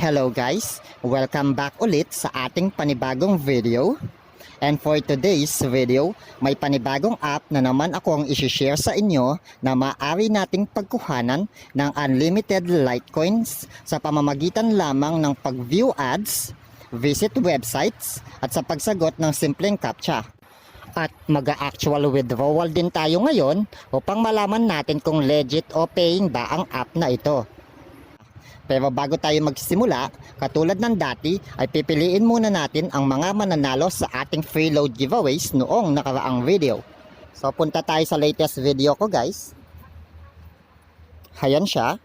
Hello guys! Welcome back ulit sa ating panibagong video. And for today's video, may panibagong app na naman akong isi-share sa inyo na maaari nating pagkuhanan ng unlimited Litecoins sa pamamagitan lamang ng pag-view ads, visit websites, at sa pagsagot ng simpleng Captcha. At mag-actual withdrawal din tayo ngayon upang malaman natin kung legit o paying ba ang app na ito. Pero bago tayo magsimula, katulad ng dati ay pipiliin muna natin ang mga mananalo sa ating free load giveaways noong nakaraang video. So punta tayo sa latest video ko guys. Ayan siya.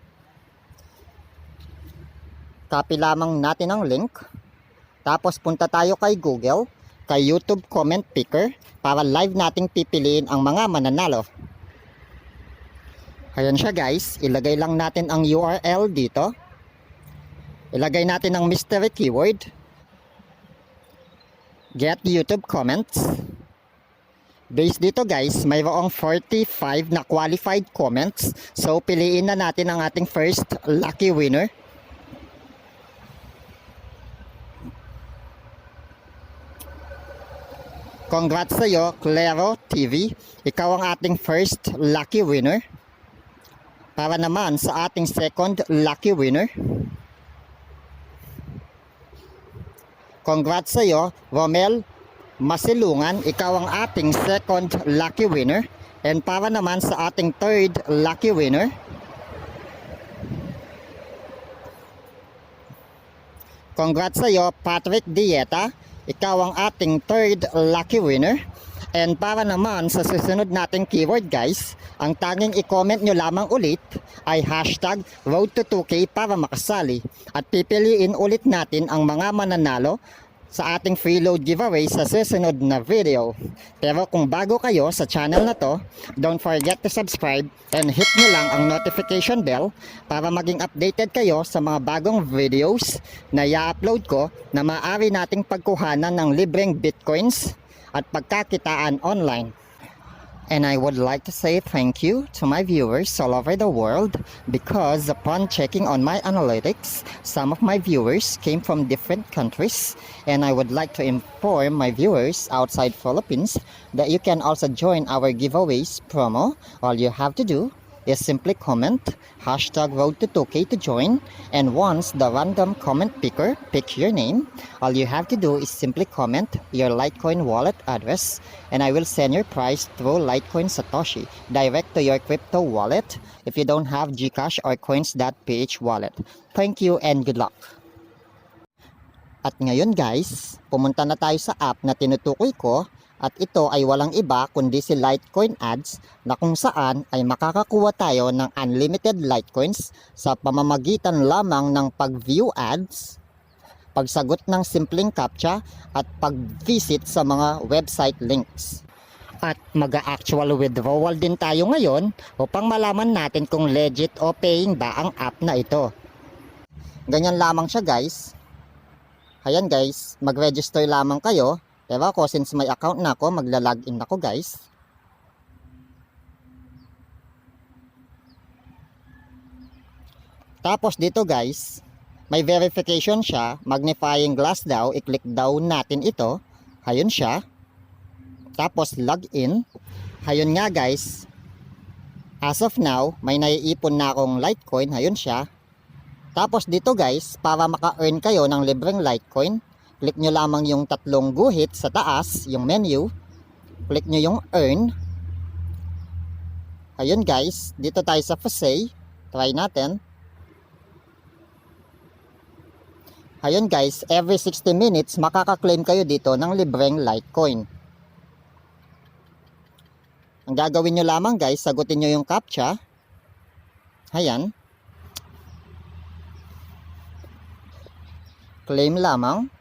Copy lamang natin ang link. Tapos punta tayo kay Google, kay YouTube comment picker para live nating pipiliin ang mga mananalo. Ayan siya guys, ilagay lang natin ang URL dito. Ilagay natin ang mystery keyword, get YouTube comments. Based dito guys, mayroong 45 na qualified comments. So piliin na natin ang ating first lucky winner. Congrats sa iyo, Claro TV. Ikaw ang ating first lucky winner. Para naman sa ating second lucky winner, congrats sa iyo, Romel Masilungan. Ikaw ang ating second lucky winner. And para naman sa ating third lucky winner, congrats sa iyo, Patrick Dieta. Ikaw ang ating third lucky winner. And para naman sa susunod nating keyword guys, ang tanging i-comment nyo lamang ulit ay hashtag road to 2K para makasali. At pipiliin ulit natin ang mga mananalo sa ating free load giveaway sa susunod na video. Pero kung bago kayo sa channel na to, don't forget to subscribe and hit nyo lang ang notification bell para maging updated kayo sa mga bagong videos na i-upload ko na maaari nating pagkuhanan ng libreng bitcoins at pagkakitaan online. And I would like to say thank you to my viewers all over the world because upon checking on my analytics, some of my viewers came from different countries, and I would like to inform my viewers outside Philippines that you can also join our giveaways promo. All you have to do is simply comment hashtag road to 2K to join, and once the random comment picker picks your name, all you have to do is simply comment your Litecoin wallet address, and I will send your prize through Litecoin Satoshi direct to your crypto wallet if you don't have gcash or COINS.PH wallet. Thank you and good luck. At ngayon guys, pumunta na tayo sa app na tinutukoy ko. At ito ay walang iba kundi si Litecoinads, na kung saan ay makakakuha tayo ng unlimited Litecoins sa pamamagitan lamang ng pag-view ads, pagsagot ng simpleng Captcha, at pag-visit sa mga website links. At mag-actual withdrawal din tayo ngayon upang malaman natin kung legit o paying ba ang app na ito. Ganyan lamang siya guys. Ayan guys, mag-register lamang kayo. Pero ako, since may account na ako, magla-login ako guys. Tapos dito guys, may verification siya, magnifying glass daw, i-click daw natin ito. Ayun siya. Tapos login. Ayun nga guys, as of now, may naiipon na akong Litecoin. Ayun siya. Tapos dito guys, para maka-earn kayo ng libreng Litecoin, click nyo lamang yung tatlong guhit sa taas, yung menu. Click nyo yung earn. Ayun guys, dito tayo sa Faucet. Try natin. Ayun guys, every 60 minutes makaka-claim kayo dito ng libreng Litecoin. Ang gagawin nyo lamang guys, sagutin nyo yung Captcha. Ayan. Claim lamang.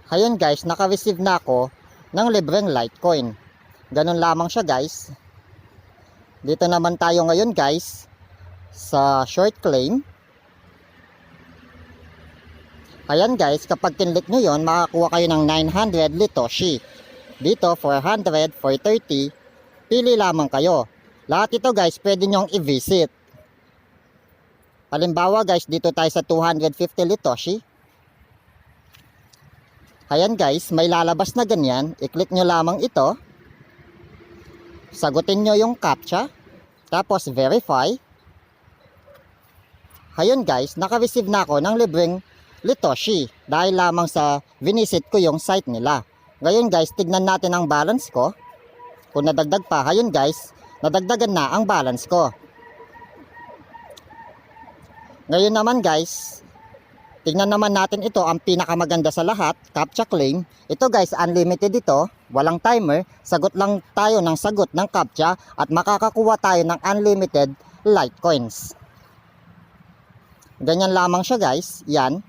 Ayun guys, naka-receive na ako ng libreng Litecoin. Ganun lamang siya guys. Dito naman tayo ngayon guys sa short claim. Ayan guys, kapag kinlik nyo yun, makakuha kayo ng 900 Litoshi. Dito 400, 430. Pili lamang kayo. Lahat ito guys, pwede nyong i-visit. Halimbawa guys, dito tayo sa 250 Litoshi. Ayan guys, may lalabas na ganyan. I-click nyo lamang ito. Sagutin nyo yung CAPTCHA. Tapos verify. Ayun guys, naka-receive na ako ng libreng Litoshi. Dahil lamang sa vinisit ko yung site nila. Ngayon guys, tignan natin ang balance ko. Kung nadagdag pa, ayun guys, nadagdagan na ang balance ko. Ngayon naman guys, tingnan naman natin ito, ang pinakamaganda sa lahat, CAPTCHA claim. Ito guys, unlimited ito, walang timer, sagot lang tayo ng sagot ng CAPTCHA at makakakuha tayo ng unlimited Litecoins. Ganyan lamang siya guys, yan.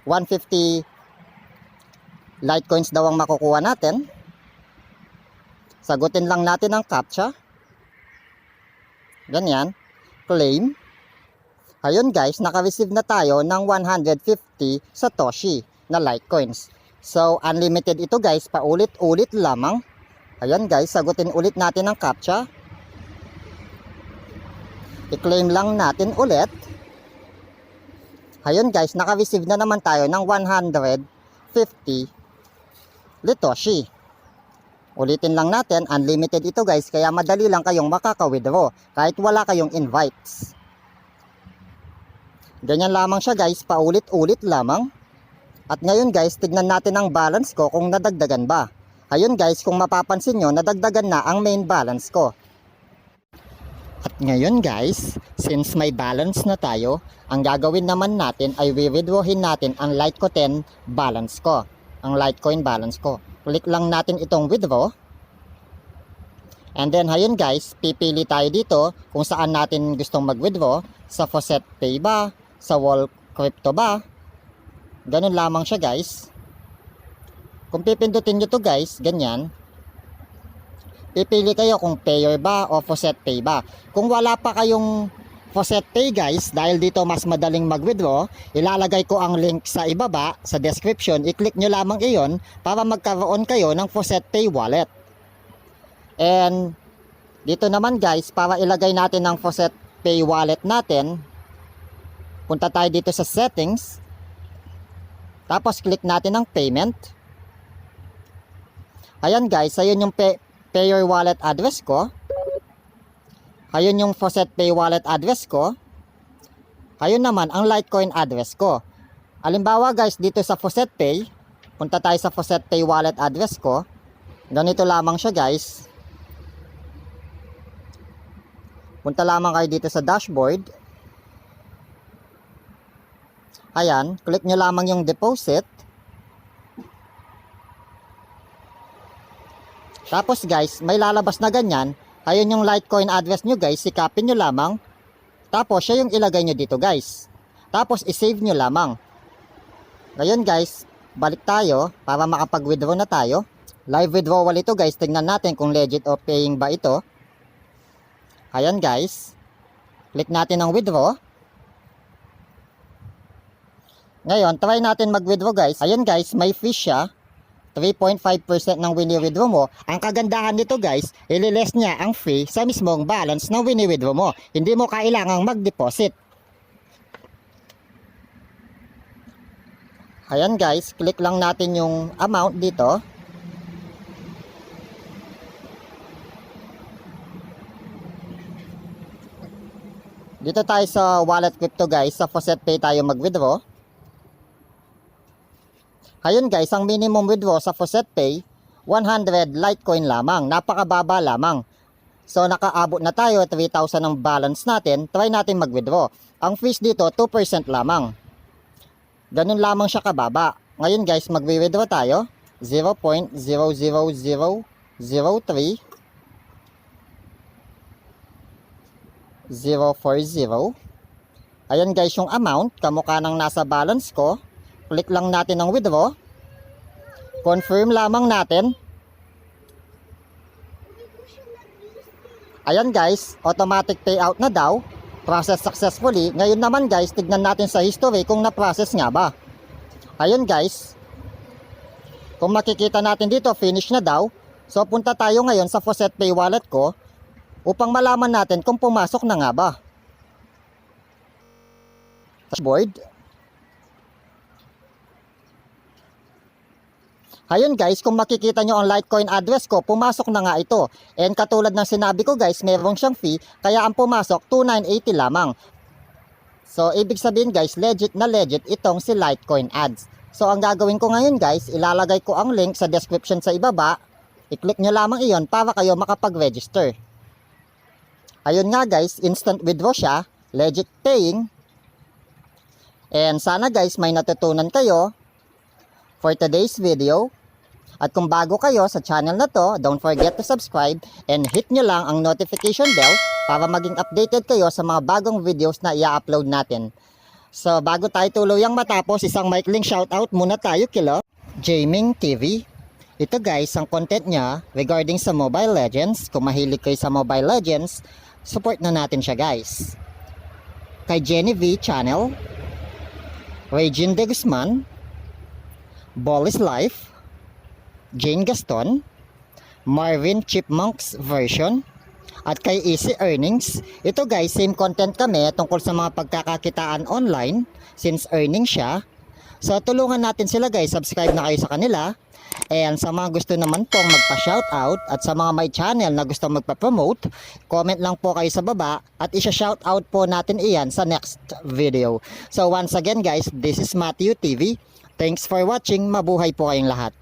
150 Litecoins daw ang makukuha natin. Sagutin lang natin ang CAPTCHA. Ganyan, claim. Ayun guys, naka-receive na tayo ng 150 Satoshi na Litecoins. So, unlimited ito guys, paulit-ulit lamang. Ayun guys, sagutin ulit natin ang CAPTCHA. I-claim lang natin ulit. Ayun guys, naka-receive na naman tayo ng 150 Litoshi. Ulitin lang natin, unlimited ito guys, kaya madali lang kayong makaka-withdraw kahit wala kayong invites. Ganyan lamang siya guys, paulit-ulit lamang. At ngayon guys, tignan natin ang balance ko kung nadagdagan ba. Ayun guys, kung mapapansin nyo, nadagdagan na ang main balance ko. At ngayon guys, since may balance na tayo, ang gagawin naman natin ay withdrawin natin ang Litecoin balance ko. Ang Litecoin balance ko. Click lang natin itong withdraw. And then ayun guys, pipili tayo dito kung saan natin gustong mag-withdraw. Sa Faucet Pay ba? Sa Wall Crypto ba? Ganun lamang siya guys. Kung pipindutin nyo to guys, ganyan. Pipili kayo kung payer ba o Faucet Pay ba. Kung wala pa kayong Faucet Pay guys, dahil dito mas madaling mag-withdraw, ilalagay ko ang link sa ibaba, sa description. I-click nyo lamang iyon para magkaroon kayo ng Faucet Pay wallet. And dito naman guys, para ilagay natin ang Faucet Pay wallet natin, punta tayo dito sa settings. Tapos click natin ang payment. Ayan guys, ayun yung payer wallet address ko. Ayun yung Faucet Pay wallet address ko. Ayun naman ang Litecoin address ko. Halimbawa guys, dito sa Faucet Pay, punta tayo sa Faucet Pay wallet address ko. Ganito lamang siya guys. Punta lamang kayo dito sa dashboard. Ayan, click nyo lamang yung deposit. Tapos guys, may lalabas na ganyan. Ayun yung Litecoin address nyo guys, sikapin nyo lamang. Tapos siya yung ilagay nyo dito guys. Tapos isave nyo lamang. Ngayon guys, balik tayo para makapag-withdraw na tayo. Live withdrawal ito guys, tingnan natin kung legit o paying ba ito. Ayan guys, click natin ang withdraw. Ngayon, try natin mag-withdraw guys. Ayan guys, may fee siya. 3.5% ng wini-withdraw mo. Ang kagandahan nito guys, ililess niya ang fee sa mismong balance ng wini-withdraw mo. Hindi mo kailangang mag-deposit. Ayan guys, click lang natin yung amount dito. Dito tayo sa wallet crypto guys, sa Faucet Pay tayo mag-withdraw. Ayun guys, ang minimum withdraw sa Faucet Pay, 100 Litecoin lamang. Napakababa lamang. So nakaabot na tayo, 3,000 ang balance natin. Try natin mag-withdraw. Ang fees dito, 2% lamang. Ganun lamang siya kababa. Ngayon guys, mag-withdraw tayo. 0.00003 040. Ayan guys yung amount, kamukha ng nasa balance ko. Click lang natin ang withdraw. Confirm lamang natin. Ayan guys, automatic payout na daw. Process successfully. Ngayon naman guys, tignan natin sa history kung na-process nga ba. Ayun guys. Kung makikita natin dito, finish na daw. So punta tayo ngayon sa Faucet Pay wallet ko upang malaman natin kung pumasok na nga ba. dashboard. Ayun guys, kung makikita nyo ang Litecoin address ko, pumasok na nga ito. And katulad ng sinabi ko guys, meron siyang fee, kaya ang pumasok 2,980 lamang. So ibig sabihin guys, legit na legit itong si Litecoinads. So ang gagawin ko ngayon guys, ilalagay ko ang link sa description sa ibaba. I-click nyo lamang iyon para kayo makapag-register. Ayun nga guys, instant withdraw siya, legit paying. And sana guys may natutunan kayo for today's video. At kung bago kayo sa channel na to, don't forget to subscribe and hit nyo lang ang notification bell para maging updated kayo sa mga bagong videos na i-upload natin. So bago tayo tuluyang matapos, isang maikling shoutout muna tayo kila Gaming TV. Ito guys, ang content niya regarding sa Mobile Legends. Kung mahilig kayo sa Mobile Legends, support na natin siya guys. Kay Jenny V Channel, Regine De Guzman, Ballis Life, Jane Gaston, Marvin Chipmunks Version, at kay Easy Earnings. Ito guys, same content kami tungkol sa mga pagkakakitaan online since earning siya. So tulungan natin sila guys, subscribe na kayo sa kanila. And sa mga gusto naman pong magpa-shoutout at sa mga may channel na gusto magpa-promote, comment lang po kayo sa baba at isa-shoutout po natin iyan sa next video. So once again guys, this is Matthew TV. Thanks for watching. Mabuhay po kayong lahat.